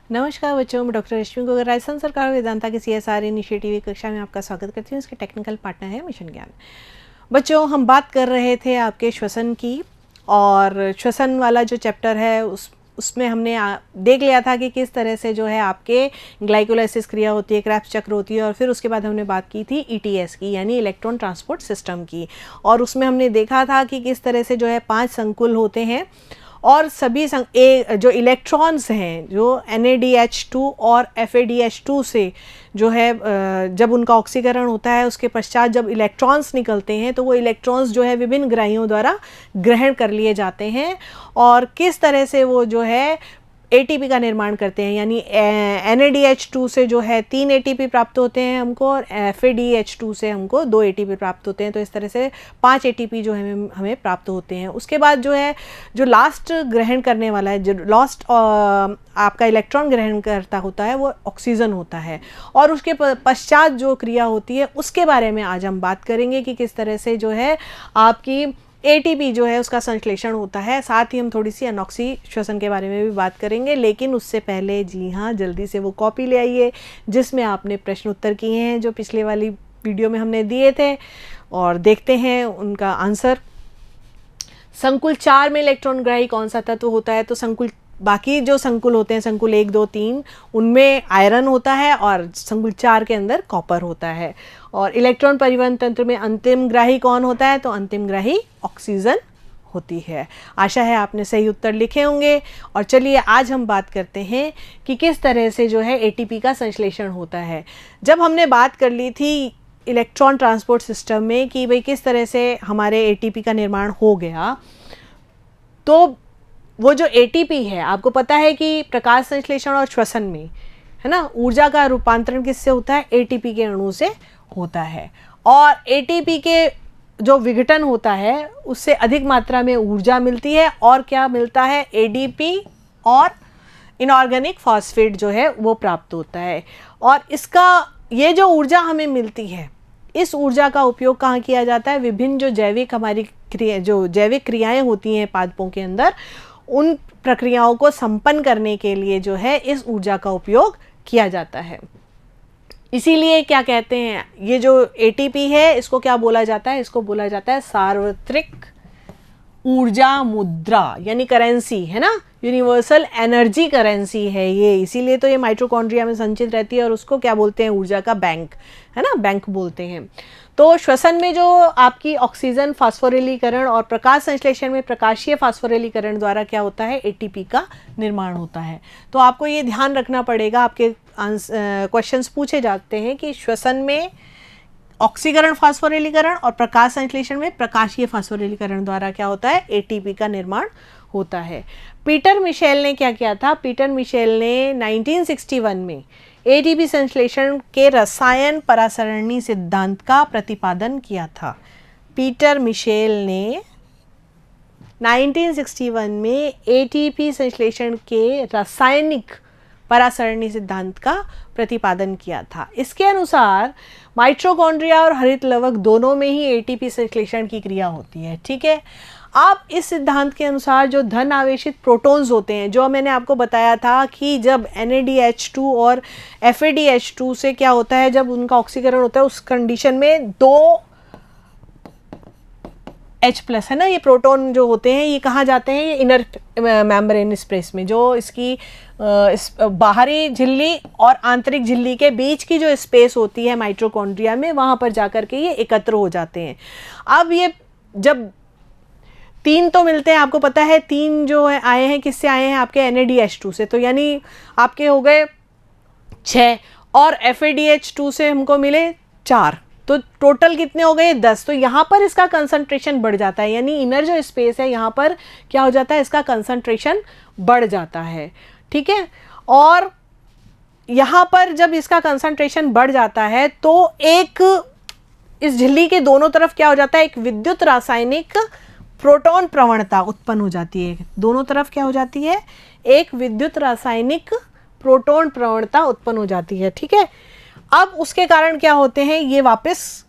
नमस्कार बच्चों, मैं डॉक्टर रश्मि गोगर राजस्थान सरकार वेदांता के CSR इनिशिएटिव की कक्षा में आपका स्वागत करती हूँ। इसके टेक्निकल पार्टनर है मिशन ज्ञान। बच्चों, हम बात कर रहे थे आपके श्वसन की, और श्वसन वाला जो चैप्टर है उसमें हमने देख लिया था कि किस तरह से जो है आपके ग्लाइकोलाइसिस क्रिया होती है, क्रेब्स चक्र होती है, और फिर उसके बाद हमने बात की थी ETS की, यानी इलेक्ट्रॉन ट्रांसपोर्ट सिस्टम की। और उसमें हमने देखा था कि किस तरह से जो है 5 संकुल होते हैं, और सभी जो इलेक्ट्रॉन्स हैं जो NADH2 और FADH2 से जो है जब उनका ऑक्सीकरण होता है, उसके पश्चात जब इलेक्ट्रॉन्स निकलते हैं तो वो इलेक्ट्रॉन्स जो है विभिन्न ग्राहियों द्वारा ग्रहण कर लिए जाते हैं, और किस तरह से वो जो है ATP का निर्माण करते हैं। यानी NADH2 से जो है 3 ATP प्राप्त होते हैं हमको, और FADH2 से हमको 2 ATP प्राप्त होते हैं। तो इस तरह से 5 ATP जो है हमें प्राप्त होते हैं। उसके बाद जो है जो लास्ट ग्रहण करने वाला है, जो लास्ट आपका इलेक्ट्रॉन ग्रहण करता होता है, वो ऑक्सीजन होता है। और उसके पश्चात जो क्रिया होती है उसके बारे में आज हम बात करेंगे कि किस तरह से जो है आपकी ATP जो है उसका संश्लेषण होता है। साथ ही हम थोड़ी सी अनॉक्सी श्वसन के बारे में भी बात करेंगे, लेकिन उससे पहले जी हाँ, जल्दी से वो कॉपी ले आइए जिसमें आपने प्रश्न उत्तर किए हैं जो पिछले वाली वीडियो में हमने दिए थे, और देखते हैं उनका आंसर। संकुल 4 में इलेक्ट्रॉन ग्राही कौन सा तत्व होता है? तो बाकी जो संकुल होते हैं, संकुल 1, 2, 3, उनमें आयरन होता है, और संकुल 4 के अंदर कॉपर होता है। और इलेक्ट्रॉन परिवहन तंत्र में अंतिम ग्राही कौन होता है? तो अंतिम ग्राही ऑक्सीजन होती है। आशा है आपने सही उत्तर लिखे होंगे। और चलिए आज हम बात करते हैं कि किस तरह से जो है ATP का संश्लेषण होता है। जब हमने बात कर ली थी इलेक्ट्रॉन ट्रांसपोर्ट सिस्टम में कि भाई किस तरह से हमारे ATP का निर्माण हो गया, तो वो जो ATP है, आपको पता है कि प्रकाश संश्लेषण और श्वसन में, है ना, ऊर्जा का रूपांतरण किससे होता है? ATP के अणु से होता है। और ATP के जो विघटन होता है उससे अधिक मात्रा में ऊर्जा मिलती है, और क्या मिलता है? ADP और इनऑर्गेनिक फॉस्फेट जो है वो प्राप्त होता है। और ये जो ऊर्जा हमें मिलती है, इस ऊर्जा का उपयोग कहाँ किया जाता है? विभिन्न जो जैविक क्रियाएं होती हैं पादपों के अंदर, उन प्रक्रियाओं को संपन्न करने के लिए जो है इस ऊर्जा का उपयोग किया जाता है। इसीलिए क्या कहते हैं, ये जो ATP है इसको क्या बोला जाता है? इसको बोला जाता है सार्वत्रिक ऊर्जा मुद्रा, यानी करेंसी, है ना, यूनिवर्सल एनर्जी करेंसी है ये। इसीलिए तो ये माइटोकॉन्ड्रिया में संचित रहती है, और उसको क्या बोलते हैं? ऊर्जा का बैंक, है ना, बैंक बोलते हैं। तो श्वसन में जो आपकी ऑक्सीजन फास्फोरिलीकरण और प्रकाश संश्लेषण में प्रकाशीय फास्फोरिलीकरण द्वारा क्या होता है? ATP का निर्माण होता है। तो आपको ये ध्यान रखना पड़ेगा, आपके क्वेश्चंस पूछे जाते हैं कि श्वसन में ऑक्सीकरण फास्फोरिलीकरण और प्रकाश संश्लेषण में प्रकाशीय फास्फोरिलीकरण द्वारा क्या होता है? ATP का निर्माण होता है। पीटर मिशेल ने क्या किया था? पीटर मिशेल ने 1961 में ATP संश्लेषण के रसायन परासरणी सिद्धांत का प्रतिपादन किया था। पीटर मिशेल ने 1961 में ATP संश्लेषण के रासायनिक परासरणी सिद्धांत का प्रतिपादन किया था। इसके अनुसार माइटोकॉन्ड्रिया और हरित लवक दोनों में ही ATP संश्लेषण की क्रिया होती है। ठीक है। अब इस सिद्धांत के अनुसार जो धन आवेशित प्रोटॉन्स होते हैं, जो मैंने आपको बताया था कि जब NADH2 और FADH2 से क्या होता है, जब उनका ऑक्सीकरण होता है उस कंडीशन में 2 H+, है ना, ये प्रोटॉन जो होते हैं ये कहाँ जाते हैं? ये इनर मेम्ब्रेन स्पेस में, जो इसकी इस बाहरी झिल्ली और आंतरिक झिल्ली के बीच की जो स्पेस होती है माइटोकॉन्ड्रिया में, वहाँ पर जाकर के ये एकत्र हो जाते हैं। अब ये जब 3 तो मिलते हैं, आपको पता है 3 जो है आए हैं, किससे आए हैं? आपके NADH2 से, तो यानी आपके हो गए 6, और FADH2 से हमको मिले 4, तो टोटल कितने हो गए? 10। तो यहाँ पर इसका कंसंट्रेशन बढ़ जाता है, यानी इनर जो स्पेस है यहाँ पर क्या हो जाता है? इसका कंसंट्रेशन बढ़ जाता है। ठीक है। और यहाँ पर जब इसका कंसंट्रेशन बढ़ जाता है तो इस झिल्ली के दोनों तरफ क्या हो जाता है? एक विद्युत रासायनिक प्रोटॉन प्रवणता उत्पन्न हो जाती है। दोनों तरफ क्या हो जाती है? एक विद्युत रासायनिक प्रोटॉन प्रवणता उत्पन्न हो जाती है। ठीक है। अब उसके कारण क्या होते हैं? ये वापस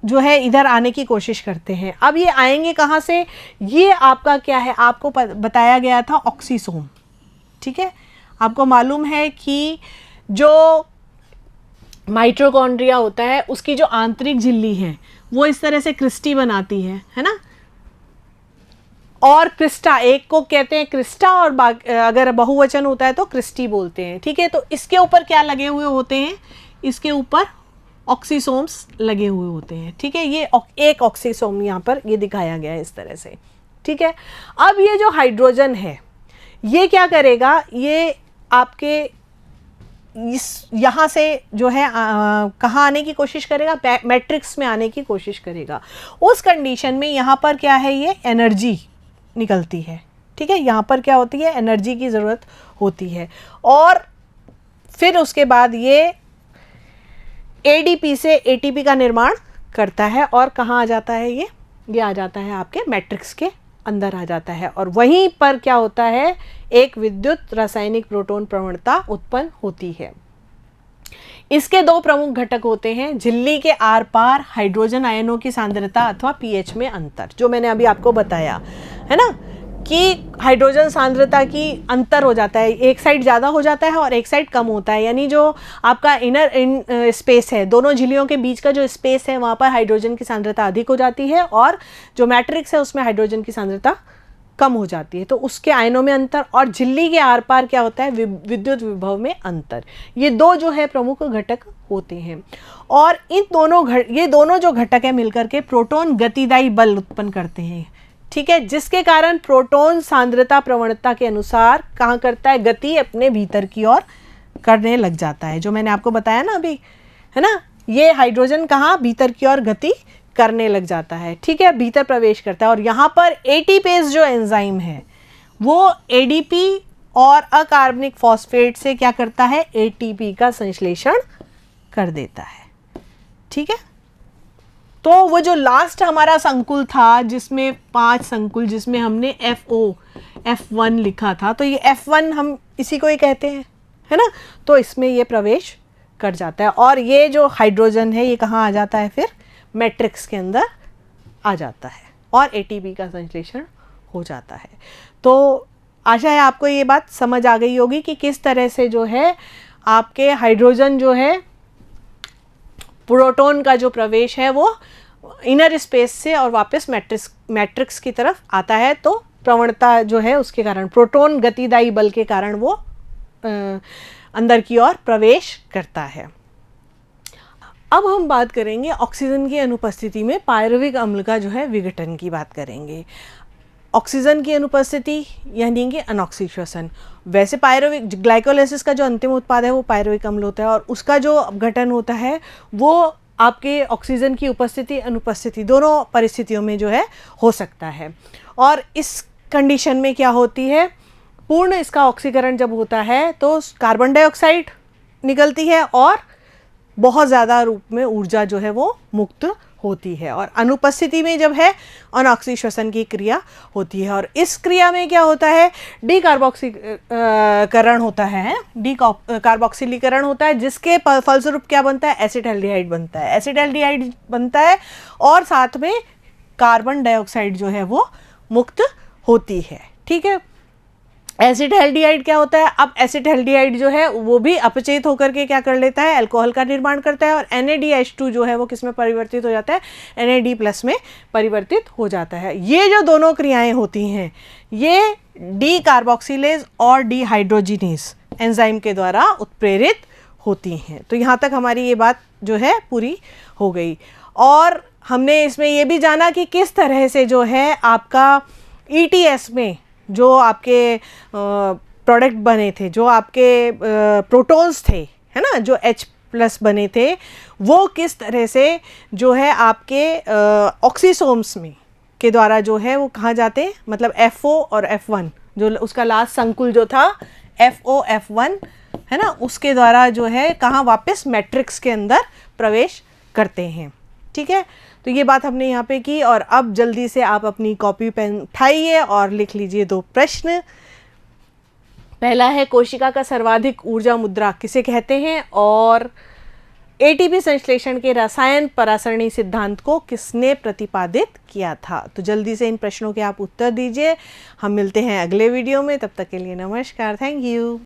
जो है इधर आने की कोशिश करते हैं। अब ये आएंगे कहाँ से? ये आपका क्या है? आपको बताया गया था ऑक्सीसोम। ठीक है। आपको मालूम है कि जो माइटोकॉन्ड्रिया होता है उसकी जो आंतरिक झिल्ली है वो इस तरह से क्रिस्टी बनाती है ना, और क्रिस्टा, एक को कहते हैं क्रिस्टा और अगर बहुवचन होता है तो क्रिस्टी बोलते हैं, ठीक है। तो इसके ऊपर क्या लगे हुए होते हैं, इसके ऊपर ऑक्सीसोम्स लगे हुए होते हैं, ठीक है। ये एक ऑक्सीसोम यहाँ पर ये दिखाया गया है इस तरह से, ठीक है। अब ये जो हाइड्रोजन है ये क्या करेगा, ये आपके इस यहाँ से जो है कहाँ आने की कोशिश करेगा, मैट्रिक्स में आने की कोशिश करेगा। उस कंडीशन में यहाँ पर क्या है, ये एनर्जी निकलती है, ठीक है। यहाँ पर क्या होती है, एनर्जी की ज़रूरत होती है, और फिर उसके बाद ये एडीपी से एटीपी का निर्माण करता है, और कहाँ आ जाता है, ये आ जाता है आपके मैट्रिक्स के अंदर आ जाता है, और वहीं पर क्या होता है, एक विद्युत रासायनिक प्रोटॉन प्रवणता उत्पन्न होती है। इसके दो प्रमुख घटक होते हैं, झिल्ली के आर पार हाइड्रोजन आयनों की सांद्रता अथवा पीएच में अंतर, जो मैंने अभी आपको बताया है ना, कि हाइड्रोजन सांद्रता की अंतर हो जाता है, एक साइड ज़्यादा हो जाता है और एक साइड कम होता है, यानी जो आपका इनर स्पेस है, दोनों झिल्लियों के बीच का जो स्पेस है वहाँ पर हाइड्रोजन की सांद्रता अधिक हो जाती है, और जो मैट्रिक्स है उसमें हाइड्रोजन की सांद्रता कम हो जाती है। तो उसके आयनों में अंतर, और झिल्ली के आर पार क्या होता है, विद्युत विभव में अंतर। ये दो जो है प्रमुख घटक होते हैं, और ये दोनों जो घटक है मिलकर के प्रोटॉन गतिदायी बल उत्पन्न करते हैं, ठीक है, जिसके कारण प्रोटॉन सांद्रता प्रवणता के अनुसार कहाँ करता है, गति अपने भीतर की ओर करने लग जाता है, जो मैंने आपको बताया ना अभी, है ना। ये हाइड्रोजन कहाँ, भीतर की ओर गति करने लग जाता है, ठीक है, भीतर प्रवेश करता है, और यहाँ पर एटीपेज जो एंजाइम है वो एडीपी और अकार्बनिक फॉस्फेट से क्या करता है, एटीपी का संश्लेषण कर देता है, ठीक है। तो वो जो लास्ट हमारा संकुल था जिसमें 5 संकुल, जिसमें हमने F1 लिखा था, तो ये F1 हम इसी को ही कहते हैं, है ना। तो इसमें ये प्रवेश कर जाता है, और ये जो हाइड्रोजन है ये कहाँ आ जाता है, फिर मैट्रिक्स के अंदर आ जाता है, और एटीपी का संश्लेषण हो जाता है। तो आशा है आपको ये बात समझ आ गई होगी कि किस तरह से जो है आपके हाइड्रोजन जो है, प्रोटॉन का जो प्रवेश है वो इनर स्पेस से और वापस मैट्रिक्स की तरफ आता है, तो प्रवणता जो है उसके कारण, प्रोटॉन गतिदायी बल के कारण वो अंदर की ओर प्रवेश करता है। अब हम बात करेंगे ऑक्सीजन की अनुपस्थिति में पायरुविक अम्ल का जो है विघटन की बात करेंगे। ऑक्सीजन की अनुपस्थिति यानी कि अनॉक्सी श्वसन। वैसे पायरुविक ग्लाइकोलाइसिस का जो अंतिम उत्पाद है वो पायरुविक अम्ल होता है, और उसका जो अपघटन होता है वो आपके ऑक्सीजन की उपस्थिति अनुपस्थिति दोनों परिस्थितियों में जो है हो सकता है। और इस कंडीशन में क्या होती है, पूर्ण इसका ऑक्सीकरण जब होता है तो कार्बन डाइऑक्साइड निकलती है, और बहुत ज़्यादा रूप में ऊर्जा जो है वो मुक्त होती है, और अनुपस्थिति में जब है अनॉक्सी श्वसन की क्रिया होती है। और इस क्रिया में क्या होता है, डीकार्बोक्सीकरण होता है, डीकार्बोक्सिलीकरण होता है, जिसके फलस्वरूप क्या बनता है, एसिटाल्डिहाइड बनता है, एसिटाल्डिहाइड बनता है, और साथ में कार्बन डाइऑक्साइड जो है वो मुक्त होती है, ठीक है। एसिटाल्डिहाइड क्या होता है, अब एसिटाल्डिहाइड जो है वो भी अपचेत होकर के क्या कर लेता है, अल्कोहल का निर्माण करता है, और NADH2 जो है वो किस में परिवर्तित हो जाता है, NAD+ में परिवर्तित हो जाता है। ये जो दोनों क्रियाएं होती हैं ये डीकार्बोक्सिलेज और डीहाइड्रोजिनेज एंजाइम के द्वारा उत्प्रेरित होती हैं। तो यहाँ तक हमारी ये बात जो है पूरी हो गई, और हमने इसमें ये भी जाना कि किस तरह से जो है आपका ETS में जो आपके प्रोडक्ट बने थे, जो आपके प्रोटॉन्स थे, है ना, जो H+ बने थे, वो किस तरह से जो है आपके ऑक्सीसोम्स में के द्वारा जो है वो कहाँ जाते हैं, मतलब FO और F1 जो उसका लास्ट संकुल जो था FO F1 है ना, उसके द्वारा जो है कहाँ वापस मैट्रिक्स के अंदर प्रवेश करते हैं, ठीक है। तो ये बात हमने यहाँ पे की, और अब जल्दी से आप अपनी कॉपी पेन उठाइए और लिख लीजिए 2 प्रश्न। पहला है, कोशिका का सर्वाधिक ऊर्जा मुद्रा किसे कहते हैं, और एटीपी संश्लेषण के रसायन परासरणी सिद्धांत को किसने प्रतिपादित किया था। तो जल्दी से इन प्रश्नों के आप उत्तर दीजिए। हम मिलते हैं अगले वीडियो में, तब तक के लिए नमस्कार, थैंक यू।